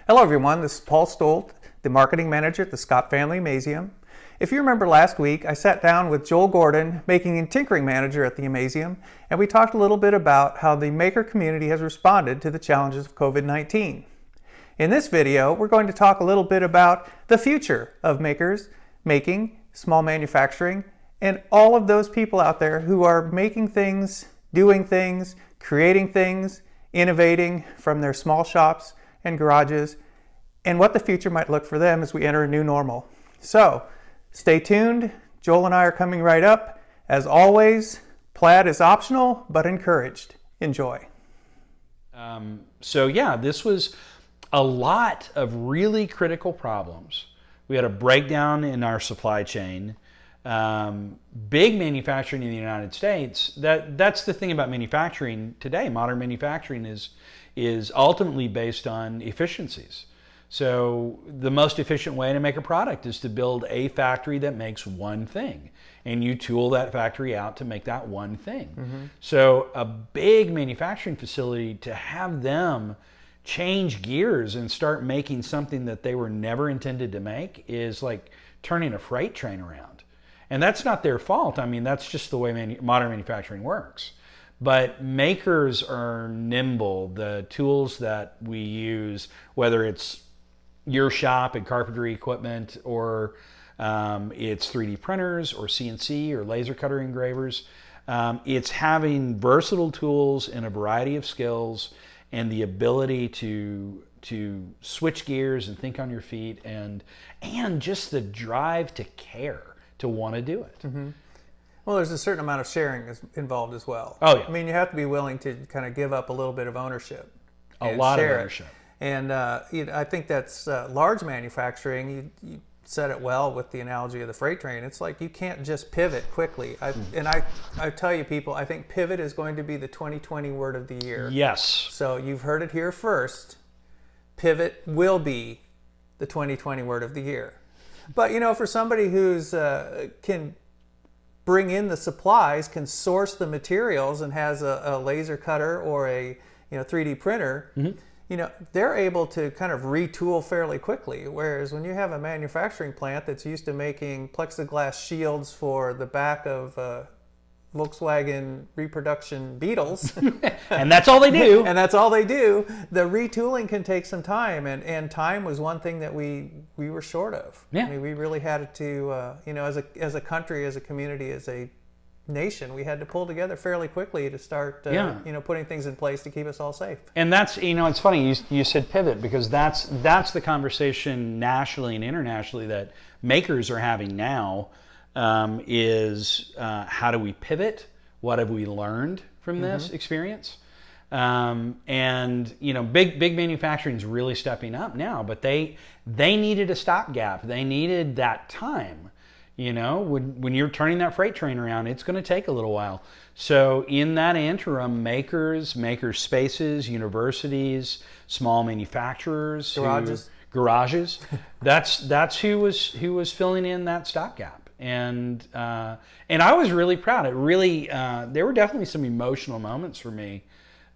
Hello everyone, this is Paul Stolt, the marketing manager at the Scott Family Amazeum. If you remember last week, I sat down with Joel Gordon, making and tinkering manager at the Amazeum, and we talked a little bit about how the maker community has responded to the challenges of COVID-19. In this video, we're going to talk a little bit about the future of makers, making, small manufacturing, and all of those people out there who are making things, doing things, creating things, innovating from their small shops and garages, and what the future might look for them as we enter a new normal. So, stay tuned. Joel and I are coming right up. As always, plaid is optional, but encouraged. Enjoy. This was a lot of really critical problems. We had a breakdown in our supply chain. Big manufacturing in the United States, that's the thing about manufacturing today. Modern manufacturing is ultimately based on efficiencies. So the most efficient way to make a product is to build a factory that makes one thing, and you tool that factory out to make that one thing. Mm-hmm. So a big manufacturing facility, to have them change gears and start making something that they were never intended to make, is like turning a freight train around. And that's not their fault. I mean, that's just the way modern manufacturing works. But makers are nimble. The tools that we use, whether it's your shop and carpentry equipment, or it's 3D printers or CNC or laser cutter engravers, it's having versatile tools in a variety of skills and the ability to switch gears and think on your feet, and just the drive to care, to want to do it. Mm-hmm. Well, there's a certain amount of sharing involved as well. Oh, yeah. I mean, you have to be willing to kind of give up a little bit of ownership. A lot of ownership. And I think that's large manufacturing. You said it well with the analogy of the freight train. It's like you can't just pivot quickly. I tell you, people, I think pivot is going to be the 2020 word of the year. Yes. So you've heard it here first. Pivot will be the 2020 word of the year. But, you know, for somebody who's can bring in the supplies, can source the materials, and has a laser cutter or a 3D printer, mm-hmm. They're able to kind of retool fairly quickly. Whereas when you have a manufacturing plant that's used to making plexiglass shields for the back of Volkswagen reproduction Beetles, and that's all they do. And that's all they do. The retooling can take some time, and time was one thing that we were short of. Yeah. I mean, we really had to, as a country, as a community, as a nation, we had to pull together fairly quickly to start, putting things in place to keep us all safe. And that's, it's funny you said pivot, because that's the conversation nationally and internationally that makers are having now. Is how do we pivot? What have we learned from this mm-hmm. experience? Big manufacturing is really stepping up now, but they needed a stopgap. They needed that time. When you're turning that freight train around, it's going to take a little while. So in that interim, maker spaces, universities, small manufacturers, garages. That's who was filling in that stopgap. And I was really proud. It really there were definitely some emotional moments for me,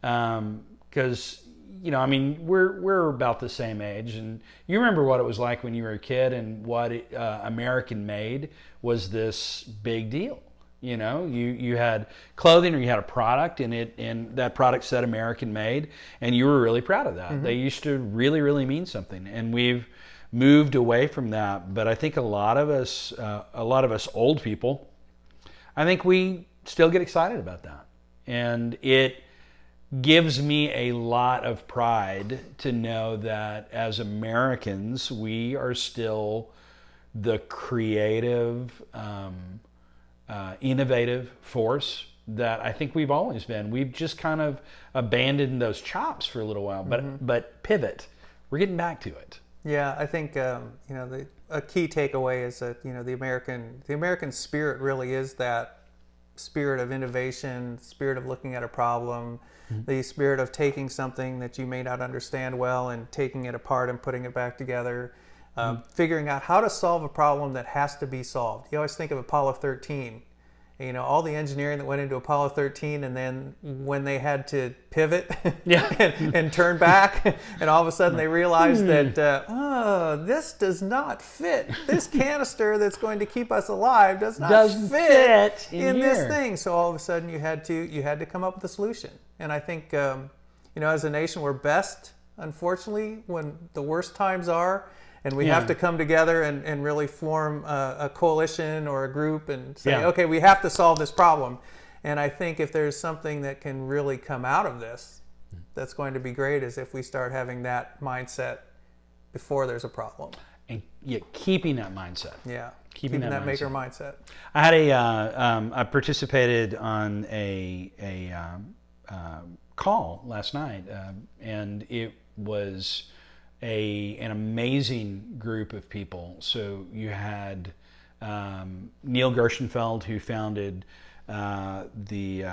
because we're about the same age, and you remember what it was like when you were a kid, and what American made was this big deal. You had clothing, or you had a product, and that product said American made, and you were really proud of that. Mm-hmm. They used to really, really mean something, and we've moved away from that. But I think a lot of us old people, I think we still get excited about that, and it gives me a lot of pride to know that as Americans, we are still the creative, innovative force that I think we've always been. We've just kind of abandoned those chops for a little while, but pivot, we're getting back to it. Yeah, I think a key takeaway is that the American spirit really is that spirit of innovation, spirit of looking at a problem, mm-hmm. the spirit of taking something that you may not understand well and taking it apart and putting it back together, figuring out how to solve a problem that has to be solved. You always think of Apollo 13 you know, all the engineering that went into Apollo 13, and then when they had to pivot and turn back, and all of a sudden they realized that, oh, this does not fit. This canister that's going to keep us alive doesn't fit in this thing. So all of a sudden you had to come up with a solution. And I think, you know, as a nation, we're best, unfortunately, when the worst times are. And we have to come together and really form a coalition or a group and say, okay, we have to solve this problem. And I think if there's something that can really come out of this, that's going to be great, is if we start having that mindset before there's a problem. And keeping that mindset. Yeah, keeping that maker mindset. I had I participated on a call last night, and it was an amazing group of people. So you had Neil Gershenfeld, who founded the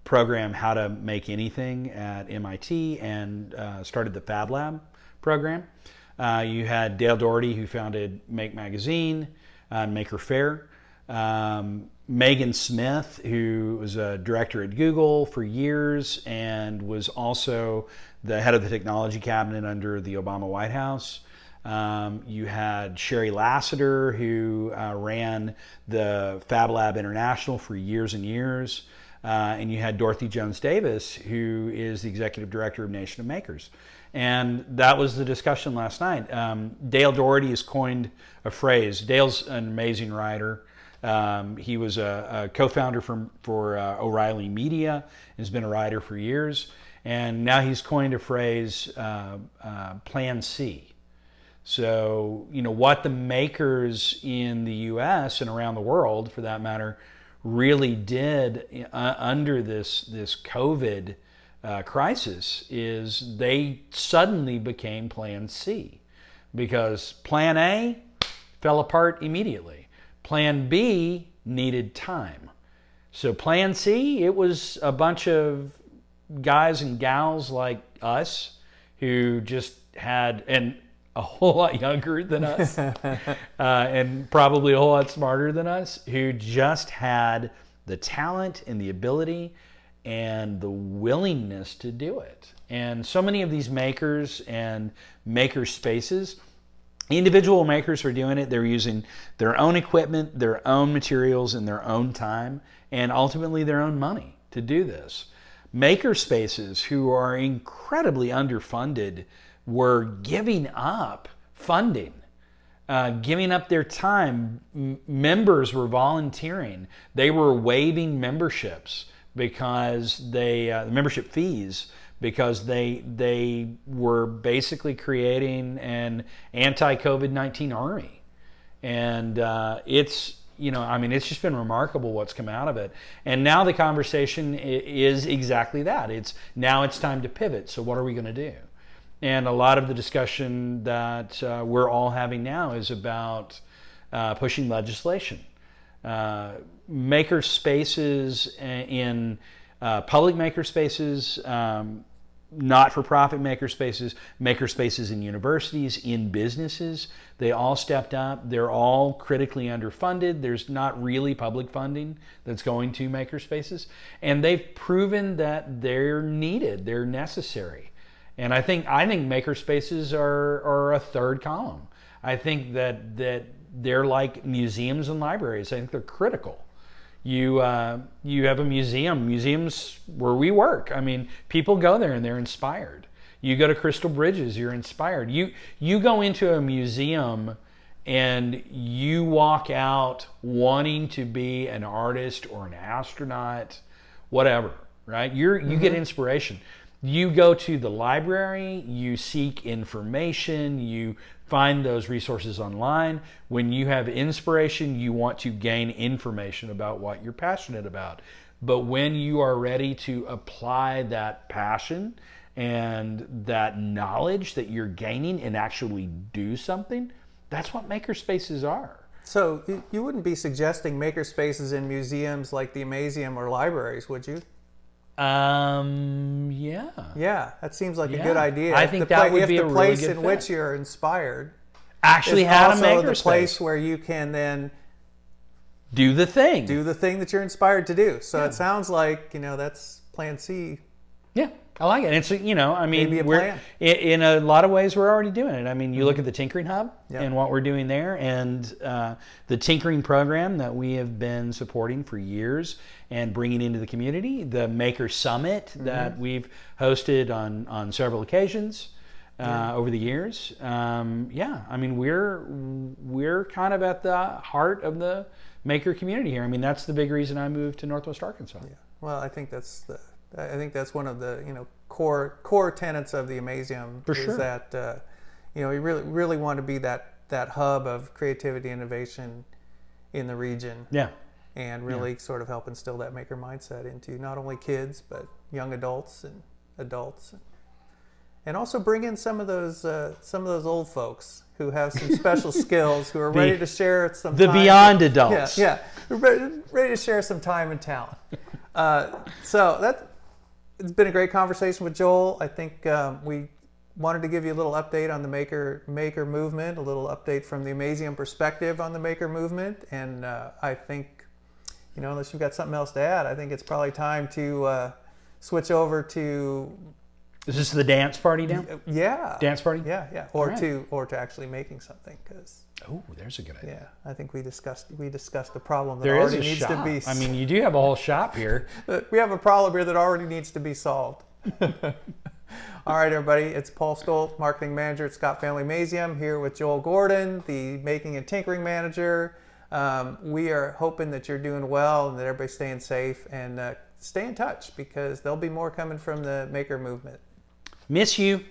program How to Make Anything at MIT and started the Fab Lab program. You had Dale Doherty, who founded Make Magazine, Maker Faire. Megan Smith, who was a director at Google for years and was also the head of the technology cabinet under the Obama White House. You had Sherry Lassiter, who ran the Fab Lab International for years and years. And you had Dorothy Jones Davis, who is the executive director of Nation of Makers. And that was the discussion last night. Dale Doherty has coined a phrase. Dale's an amazing writer. He was a co-founder for O'Reilly Media and has been a writer for years. And now he's coined a phrase, Plan C. So, you know, what the makers in the U.S. and around the world, for that matter, really did under this COVID crisis is they suddenly became Plan C, because Plan A fell apart immediately. Plan B needed time. So Plan C, it was a bunch of guys and gals like us who just had, and a whole lot younger than us, and probably a whole lot smarter than us, who just had the talent and the ability and the willingness to do it. And so many of these makers and maker spaces, individual makers are doing it. They're using their own equipment, their own materials, and their own time, and ultimately their own money to do this. Maker spaces who are incredibly underfunded were giving up funding, giving up their time. Members were volunteering. They were waiving memberships because membership fees, because they were basically creating an anti-COVID-19 army. And it's just been remarkable what's come out of it. And now the conversation is exactly that. Now it's time to pivot. So what are we going to do? And a lot of the discussion that we're all having now is about pushing legislation. Maker spaces in public maker spaces, not-for-profit maker spaces in universities, in businesses, they all stepped up. They're all critically underfunded. There's not really public funding that's going to maker spaces. And they've proven that they're needed, they're necessary. And I think maker spaces are a third column. I think that they're like museums and libraries. I think they're critical. You have a museums where we work. I mean, people go there and they're inspired. You go to Crystal Bridges, you're inspired. You go into a museum and you walk out wanting to be an artist or an astronaut, whatever, right? You get inspiration. You go to the library, you seek information, you find those resources online. When you have inspiration, you want to gain information about what you're passionate about. But when you are ready to apply that passion and that knowledge that you're gaining and actually do something, that's what maker spaces are. So you wouldn't be suggesting maker spaces in museums like the Amazeum or libraries, would you? Yeah. Yeah, that seems like a good idea. I think that would be a really good place in which you're inspired actually had a maker the space. place where you can then do the thing. Do the thing that you're inspired to do. So it sounds like, that's plan C. Yeah, I like it. It's, I mean, Maybe a we're plan. in a lot of ways we're already doing it. I mean, you look at the Tinkering Hub Yep. and what we're doing there, and the tinkering program that we have been supporting for years and bringing into the community, the Maker Summit that we've hosted on several occasions over the years. I mean, we're kind of at the heart of the maker community here. I mean, that's the big reason I moved to Northwest Arkansas. Yeah. Well, I think that's one of the core tenets of the Amazeum. For sure. Is that we really want to be that hub of creativity and innovation in the region. Yeah. And really sort of help instill that maker mindset into not only kids but young adults and adults, and also bring in some of those old folks who have some special skills, who are ready to share some the time beyond adults. Yeah, ready to share some time and talent. So it's been a great conversation with Joel. I think we wanted to give you a little update on the maker movement, a little update from the Amazeum perspective on the maker movement, and I think, unless you've got something else to add, I think it's probably time to switch over to. Is this the dance party now? Yeah. Dance party? Yeah. Or right. to actually making something, because. Oh, there's a good idea. Yeah, I think we discussed the problem that There already is a needs shop. to be. I mean, you do have a whole shop here. We have a problem here that already needs to be solved. All right, everybody. It's Paul Stolt, marketing manager at Scott Family Amazeum, here with Joel Gordon, the making and tinkering manager. We are hoping that you're doing well and that everybody's staying safe, and stay in touch, because there'll be more coming from the maker movement. Miss you.